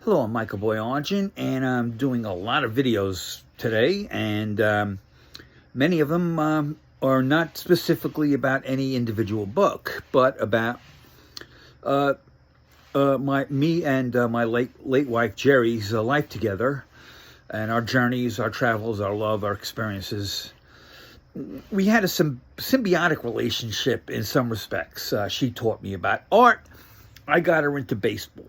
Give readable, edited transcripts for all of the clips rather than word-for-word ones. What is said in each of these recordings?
Hello, I'm Michael Boy Argent, and I'm doing a lot of videos today, and many of them are not specifically about any individual book, but about me and my late wife Jeri's life together, and our journeys, our travels, our love, our experiences. We had a symbiotic relationship in some respects. She taught me about art. I got her into baseball.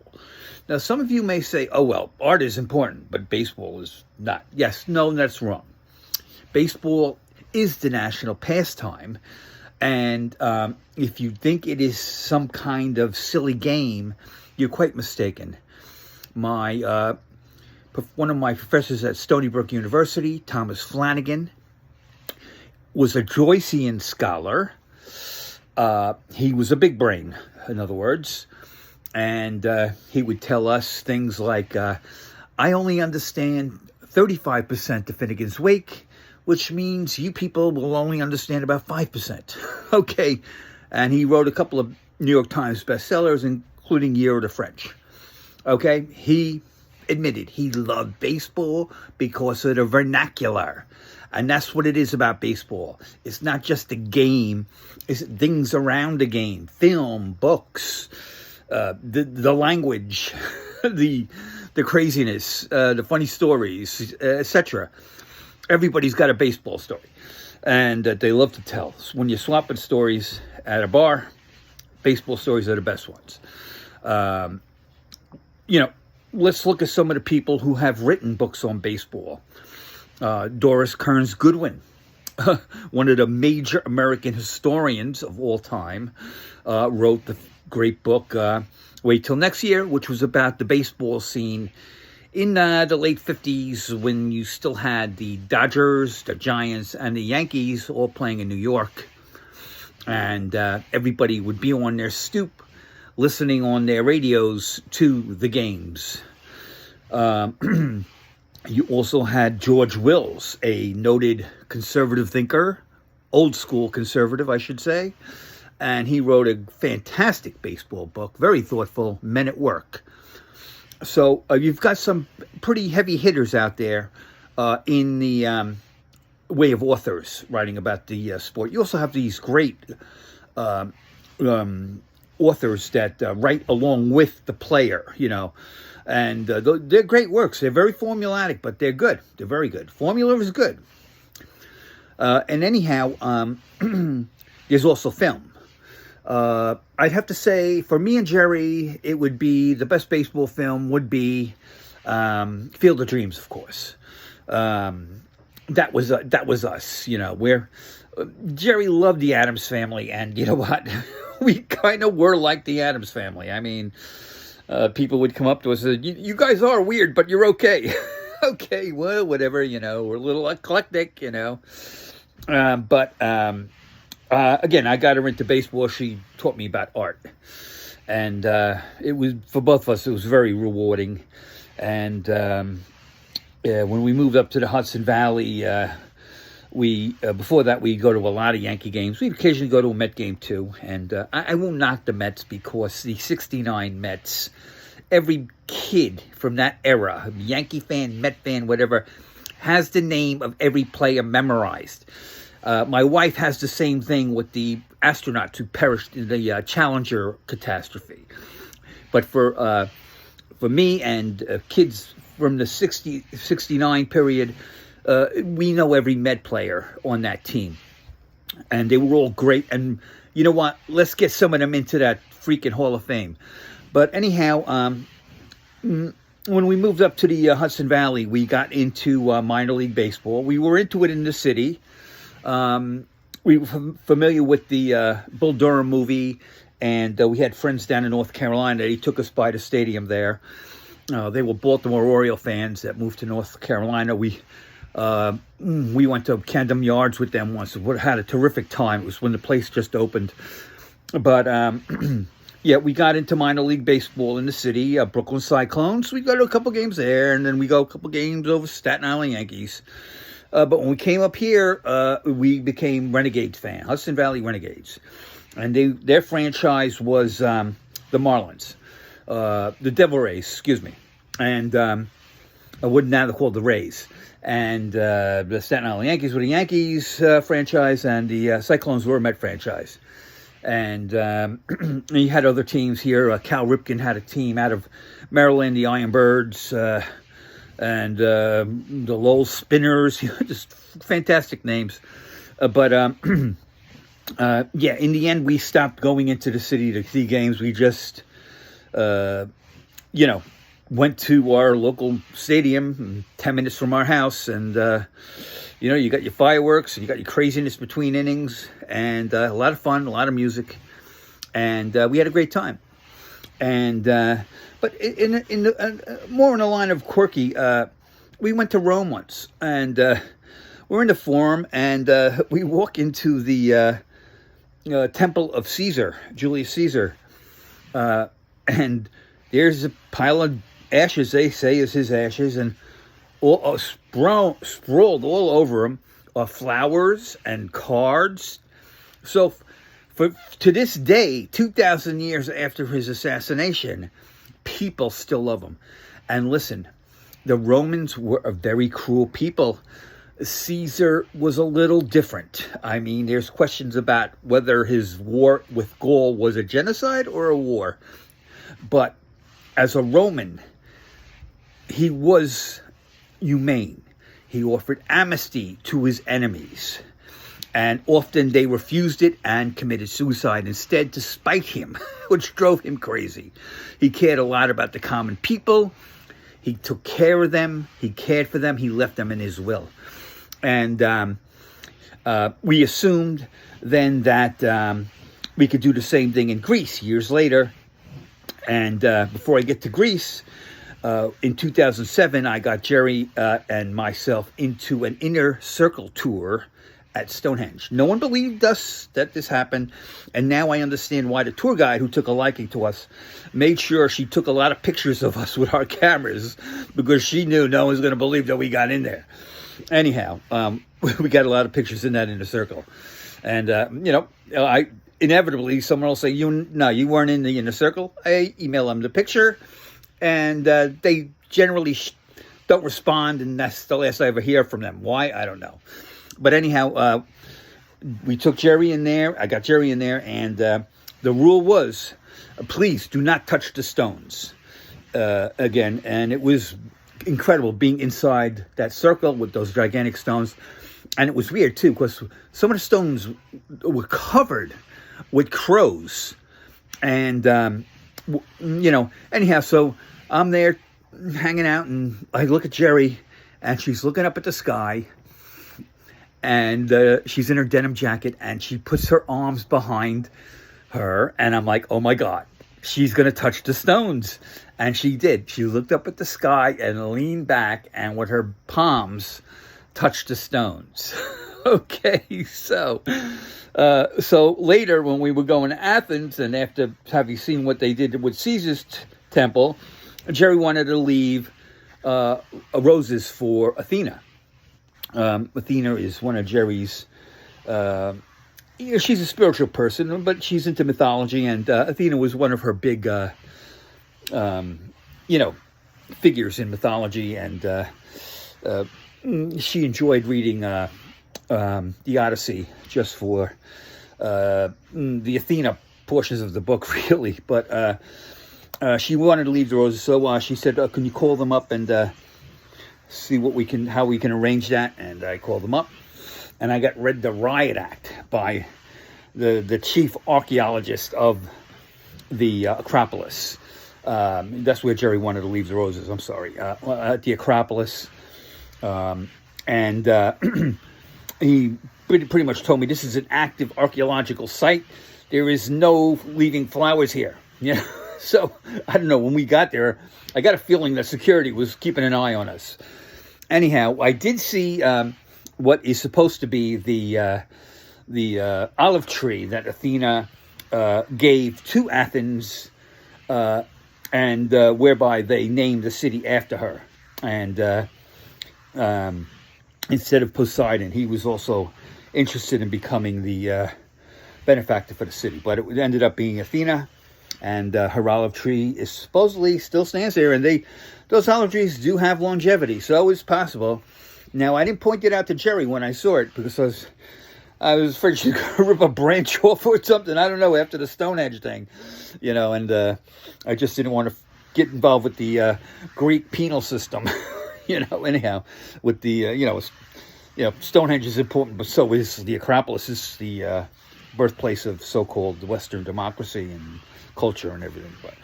Now, some of you may say, oh, well, art is important, but baseball is not. Yes, no, that's wrong. Baseball is the national pastime. And if you think it is some kind of silly game, you're quite mistaken. One of my professors at Stony Brook University, Thomas Flanagan, was a Joycean scholar. He was a big brain, in other words. And he would tell us things like, I only understand 35% of Finnegan's Wake, which means you people will only understand about 5%. Okay. And he wrote a couple of New York Times bestsellers, including Year of the French. Okay. He admitted he loved baseball because of the vernacular. And that's what it is about baseball. It's not just a game. It's things around the game. Film, books, the language, the craziness, the funny stories, etc. Everybody's got a baseball story, and they love to tell. When you're swapping stories at a bar, baseball stories are the best ones. Let's look at some of the people who have written books on baseball. Doris Kearns Goodwin, one of the major American historians of all time, wrote the great book, Wait Till Next Year, which was about the baseball scene in the late 50s when you still had the Dodgers, the Giants, and the Yankees all playing in New York. And everybody would be on their stoop listening on their radios to the games. You also had George Wills, a noted conservative thinker, old school conservative, I should say. And he wrote a fantastic baseball book, very thoughtful, Men at Work. So you've got some pretty heavy hitters out there in the way of authors writing about the sport. You also have these great authors that write along with the player, and they're great works. They're very formulatic, but they're good. They're very good. Formula is good. And anyhow, there's also film. I'd have to say, for me and Jeri, it would be, the best baseball film would be Field of Dreams, of course. That was us, where Jeri loved the Addams Family, and you know what? We kind of were like the Addams Family. I mean, people would come up to us and say, you guys are weird, but you're okay. Okay, well, whatever, we're a little eclectic, Again, I got her into baseball. She taught me about art. And it was, for both of us, it was very rewarding. And when we moved up to the Hudson Valley, before that, we go to a lot of Yankee games. We'd occasionally go to a Met game, too. And I won't knock the Mets because the 69 Mets, every kid from that era, Yankee fan, Met fan, whatever, has the name of every player memorized. My wife has the same thing with the astronauts who perished in the Challenger catastrophe. But for me and kids from the 69 period, we know every Met player on that team. And they were all great. And you know what? Let's get some of them into that freaking Hall of Fame. But anyhow, when we moved up to the Hudson Valley, we got into minor league baseball. We were into it in the city. We were familiar with the Bull Durham movie, and we had friends down in North Carolina. They took us by the stadium there. They were Baltimore Oriole fans that moved to North Carolina. We went to Camden Yards with them once. We had a terrific time. It was when the place just opened. But yeah, we got into minor league baseball in the city, Brooklyn Cyclones. We go to a couple games there, and then we go a couple games over Staten Island Yankees. But when we came up here, we became Renegades fans, Hudson Valley Renegades. And their franchise was the Marlins, the Devil Rays, excuse me. and what now they're called the Rays. And the Staten Island Yankees were the Yankees franchise, and the Cyclones were a Met franchise. And you had other teams here. Cal Ripken had a team out of Maryland, the Iron Birds, and the Lowell Spinners. Just fantastic names. But in the end, we stopped going into the city to see games. We just, went to our local stadium 10 minutes from our house, and you got your fireworks and you got your craziness between innings, and a lot of fun, a lot of music, and we had a great time. And but more in the line of quirky, we went to Rome once, and we're in the Forum, and we walk into the Temple of Caesar, Julius Caesar, and there's a pile of ashes, they say is his ashes, and all sprawled all over him are flowers and cards. So to this day, 2,000 years after his assassination, people still love him. And listen, the Romans were a very cruel people. Caesar was a little different. I mean, there's questions about whether his war with Gaul was a genocide or a war. But as a Roman, he was humane. He offered amnesty to his enemies, and often they refused it and committed suicide instead to spite him, which drove him crazy. He cared a lot about the common people. He took care of them. He cared for them. He left them in his will. And we assumed then that we could do the same thing in Greece years later. And before I get to Greece, in 2007, I got Jeri and myself into an inner circle tour at Stonehenge. No one believed us that this happened, and now I understand why the tour guide, who took a liking to us, made sure she took a lot of pictures of us with our cameras, because she knew no one's going to believe that we got in there. Anyhow, we got a lot of pictures in that inner circle. And, inevitably, someone will say, you weren't in the inner circle. I email them the picture, and they generally don't respond, and that's the last I ever hear from them. Why? I don't know. But anyhow, we took Jeri in there. I got Jeri in there, and the rule was, please do not touch the stones again. And it was incredible being inside that circle with those gigantic stones. And it was weird, too, because some of the stones were covered with crows. And, anyhow, so I'm there hanging out, and I look at Jeri, and she's looking up at the sky, and she's in her denim jacket, and she puts her arms behind her, and I'm like, oh my God, she's going to touch the stones. And she did. She looked up at the sky and leaned back, and with her palms touched the stones. Okay, so later when we were going to Athens, and after having seen what they did with Caesar's temple, Jeri wanted to leave roses for Athena. Athena is one of Jeri's, she's a spiritual person, but she's into mythology, and Athena was one of her big, figures in mythology, and she enjoyed reading the Odyssey just for the Athena portions of the book, really. But she wanted to leave the roses, so she said, "Can you call them up and see how we can arrange that?" And I called them up, and I got read the Riot Act by the chief archaeologist of the Acropolis. That's where Jeri wanted to leave the roses. I'm sorry, at the Acropolis, and he pretty much told me this is an active archaeological site. There is no leaving flowers here. Yeah. So I don't know. When we got there, I got a feeling that security was keeping an eye on us. Anyhow, I did see what is supposed to be the olive tree that Athena gave to Athens, and whereby they named the city after her. And instead of Poseidon, he was also interested in becoming the benefactor for the city. But it ended up being Athena. And her olive tree is supposedly still stands there, and those olive trees do have longevity, so it's possible. Now, I didn't point it out to Jeri when I saw it, because I was afraid she was going to rip a branch off or something. I don't know, after the Stonehenge thing, and I just didn't want to get involved with the Greek penal system, anyhow, with the, Stonehenge is important, but so is the Acropolis. Is the birthplace of so-called Western democracy and culture and everything. But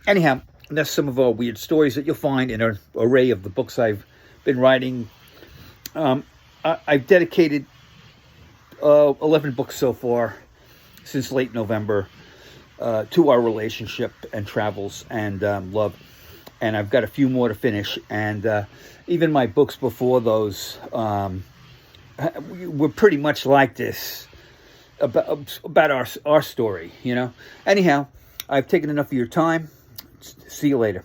anyhow, that's some of our weird stories that you'll find in an array of the books I've been writing. I've dedicated 11 books so far since late November to our relationship and travels and love. And I've got a few more to finish. And even my books before those were pretty much like this, about our story, Anyhow, I've taken enough of your time. See you later.